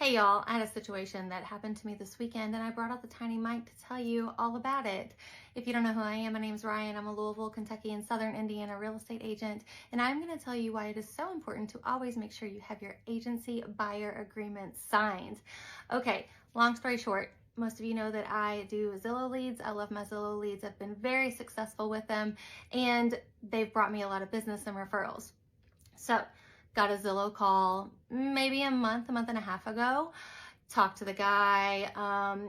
Hey y'all, I had a situation that happened to me this weekend and I brought out the tiny mic to tell you all about it. If you don't know who I am, my name's Ryan. I'm a Louisville, Kentucky and Southern Indiana real estate agent, and I'm going to tell you why it is so important to always make sure you have your agency buyer agreement signed. Okay, long story short, most of you know that I do Zillow leads. I love my Zillow leads. I've been very successful with them and they've brought me a lot of business and referrals. So got a Zillow call maybe a month and a half ago. Talked to the guy.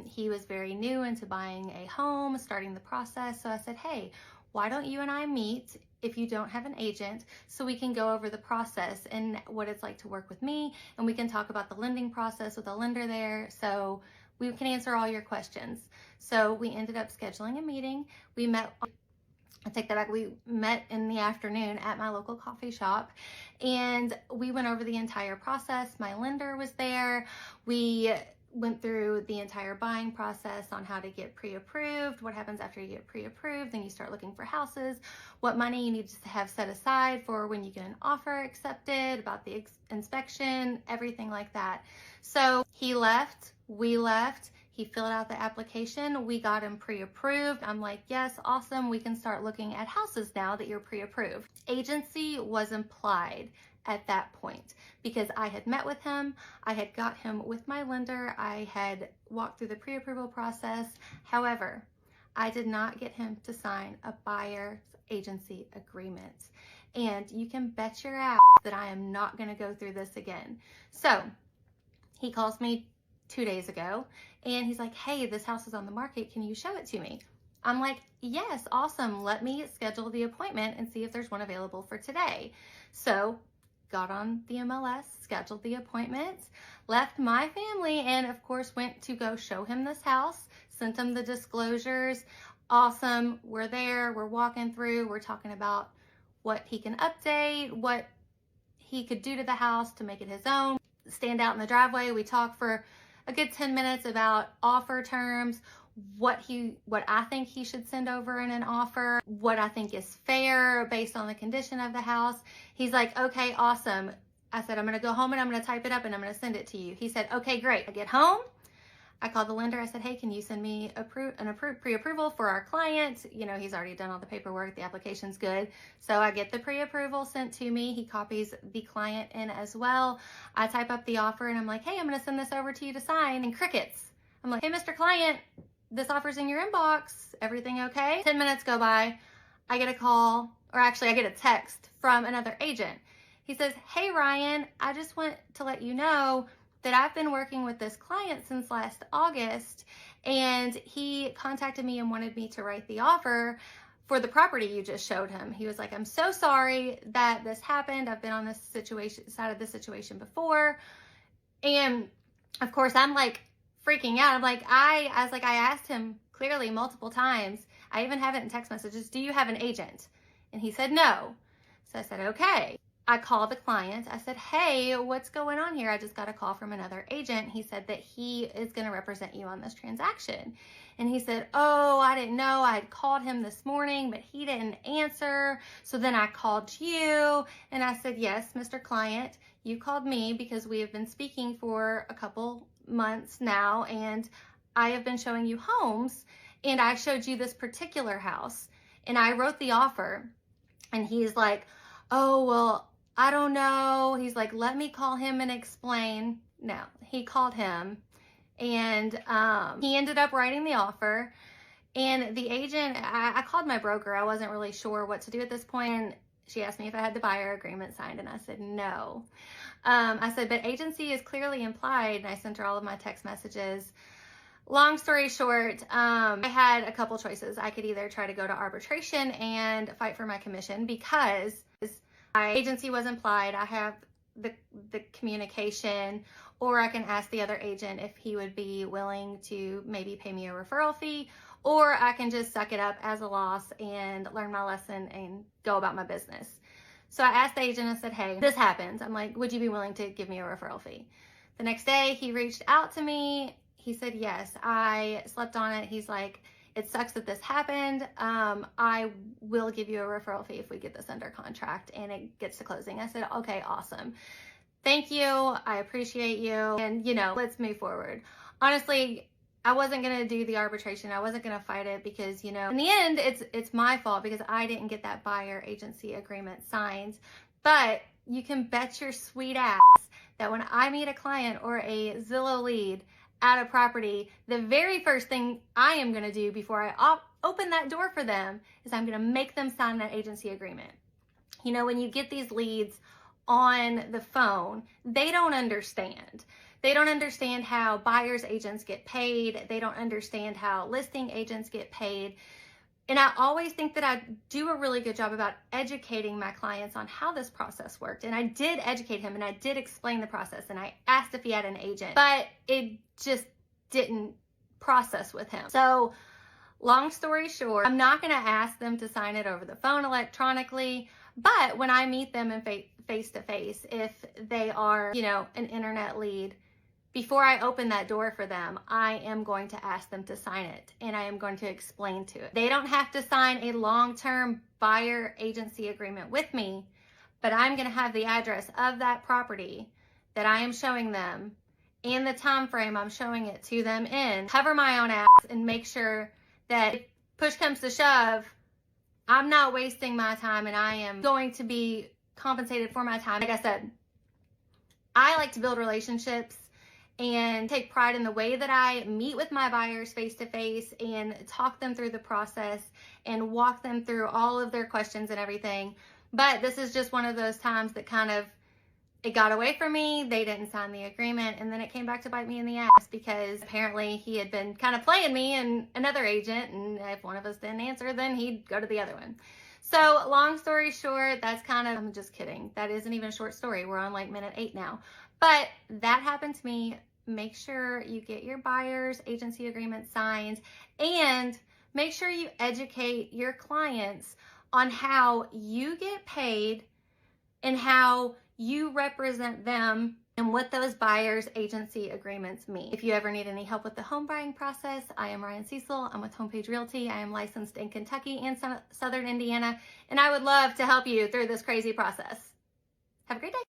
He was very new into buying a home, starting the process. So I said, hey, why don't you and I meet if you don't have an agent so we can go over the process and what it's like to work with me, and we can talk about the lending process with a lender there so we can answer all your questions. So we ended up scheduling a meeting. We met. I take that back. We met in the afternoon at my local coffee shop and we went over the entire process. My lender was there. We went through the entire buying process on how to get pre-approved, what happens after you get pre-approved, then you start looking for houses, what money you need to have set aside for when you get an offer accepted, about the inspection, everything like that. So he left, we left. He filled out the application. We got him pre-approved. I'm like, yes, awesome. We can start looking at houses now that you're pre-approved. Agency was implied at that point because I had met with him. I had got him with my lender. I had walked through the pre-approval process. However, I did not get him to sign a buyer's agency agreement. And you can bet your ass that I am not going to go through this again. So he calls me 2 days ago and he's like, hey, this house is on the market. Can you show it to me? I'm like, yes, awesome. Let me schedule the appointment and see if there's one available for today. So got on the MLS, scheduled the appointments, left my family, and of course went to go show him this house, sent him the disclosures. Awesome. We're there. We're walking through. We're talking about what he can update, what he could do to the house to make it his own. Stand out in the driveway. We talk for a good 10 minutes about offer terms, what I think he should send over in an offer, what I think is fair based on the condition of the house. He's like, okay, awesome. I said, I'm going to go home and I'm going to type it up and I'm going to send it to you. He said, okay, great. I get home. I called the lender. I said, hey, can you send me an pre-approval for our client? You know, he's already done all the paperwork. The application's good. So I get the pre-approval sent to me. He copies the client in as well. I type up the offer and I'm like, hey, I'm going to send this over to you to sign. And crickets. I'm like, hey, Mr. Client, this offer's in your inbox. Everything okay? 10 minutes go by. I get a call, or actually I get a text from another agent. He says, hey, Ryan, I just want to let you know that I've been working with this client since last August, and he contacted me and wanted me to write the offer for the property you just showed him. He was like, I'm so sorry that this happened. I've been on this side of this situation before. And of course I'm like freaking out. I'm like, I asked him clearly multiple times. I even have it in text messages. Do you have an agent? And he said, no. So I said, okay. I called the client. I said, hey, what's going on here? I just got a call from another agent. He said that he is going to represent you on this transaction. And he said, oh, I didn't know. I had called him this morning, but he didn't answer. So then I called you and I said, yes, Mr. Client, you called me because we have been speaking for a couple months now and I have been showing you homes and I showed you this particular house and I wrote the offer. And he's like, oh, well, I don't know. He's like, let me call him and explain. No, he called him and he ended up writing the offer. And the agent, I called my broker. I wasn't really sure what to do at this point. And she asked me if I had the buyer agreement signed and I said no. I said, but agency is clearly implied. And I sent her all of my text messages. Long story short, I had a couple choices. I could either try to go to arbitration and fight for my commission because my agency was implied. I have the communication, or I can ask the other agent if he would be willing to maybe pay me a referral fee, or I can just suck it up as a loss and learn my lesson and go about my business. So I asked the agent, I said, hey, this happened. I'm like, would you be willing to give me a referral fee? The next day he reached out to me. He said, yes, I slept on it. He's like, it sucks that this happened. I will give you a referral fee if we get this under contract and it gets to closing. I said, okay, awesome. Thank you. I appreciate you. And, let's move forward. Honestly, I wasn't going to do the arbitration. I wasn't going to fight it because, in the end, it's my fault because I didn't get that buyer agency agreement signed. But you can bet your sweet ass that when I meet a client or a Zillow lead at a property, the very first thing I am going to do before I open that door for them is I'm going to make them sign that agency agreement. When you get these leads on the phone, they don't understand. They don't understand how buyer's agents get paid. They don't understand how listing agents get paid. And I always think that I do a really good job about educating my clients on how this process worked. And I did educate him and I did explain the process and I asked if he had an agent, but it just didn't process with him. So long story short, I'm not going to ask them to sign it over the phone electronically, but when I meet them in face to face, if they are, an internet lead, before I open that door for them, I am going to ask them to sign it and I am going to explain to it. They don't have to sign a long-term buyer agency agreement with me, but I'm going to have the address of that property that I am showing them and the time frame I'm showing it to them in, cover my own ass and make sure that if push comes to shove, I'm not wasting my time and I am going to be compensated for my time. Like I said, I like to build relationships and take pride in the way that I meet with my buyers face to face and talk them through the process and walk them through all of their questions and everything. But this is just one of those times that it got away from me. They didn't sign the agreement and then it came back to bite me in the ass because apparently he had been kind of playing me and another agent, and if one of us didn't answer, then he'd go to the other one. So long story short, I'm just kidding. That isn't even a short story. We're on like minute 8 now. But that happened to me. Make sure you get your buyer's agency agreement signed and make sure you educate your clients on how you get paid and how you represent them and what those buyer's agency agreements mean. If you ever need any help with the home buying process, I am RyanCecil. I'm with Homepage Realty. I am licensed in Kentucky and Southern Indiana, and I would love to help you through this crazy process. Have a great day.